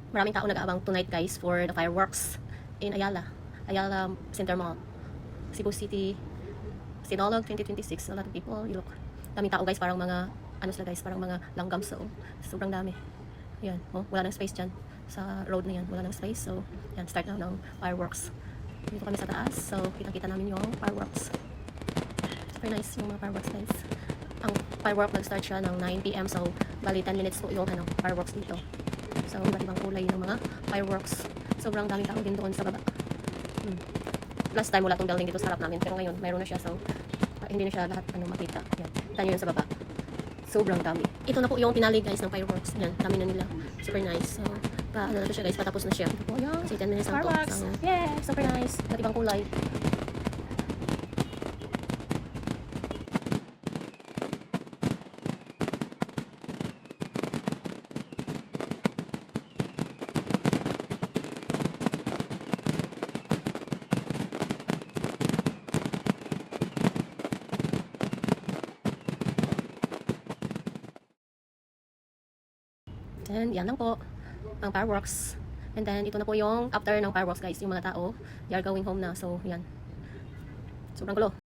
Maraming tao nag-aabang tonight guys for the fireworks in Ayala Center Mall, Cebu City, SINULOG 2026. A lot of people, you look. Daming tao guys, parang mga, ano sila guys, parang mga langgam. So, sobrang dami. Yan, oh, wala nang space dyan. Sa road na yan, wala nang space. So, yan, start na ng fireworks. Dito kami sa taas. So, kitang-kita namin yung fireworks. Super nice yung mga fireworks guys. Ang firework nag-start siya ng 9 PM. So, bali 10 minutes po yung fireworks dito. So, iba't ibang kulay ng mga fireworks. Sobrang daming tao din doon sa baba. Last time wala tong building dito sa harap namin. Pero ngayon, mayroon na siya. So, hindi na siya lahat makita. Yan. Kita nyo yun sa baba. Sobrang dami. Ito na po yung pinali guys ng fireworks. Yan, dami na nila. Super nice. So, ano na to siya guys, patapos na siya. Ito po, yan. Kasi 10 minutes lang to. Fireworks! So, yeah, super nice. Iba't ibang kulay. And yan lang po ang fireworks. And then ito na po yung after ng fireworks guys, yung mga tao, they are going home na. So yan, sobrang gulo.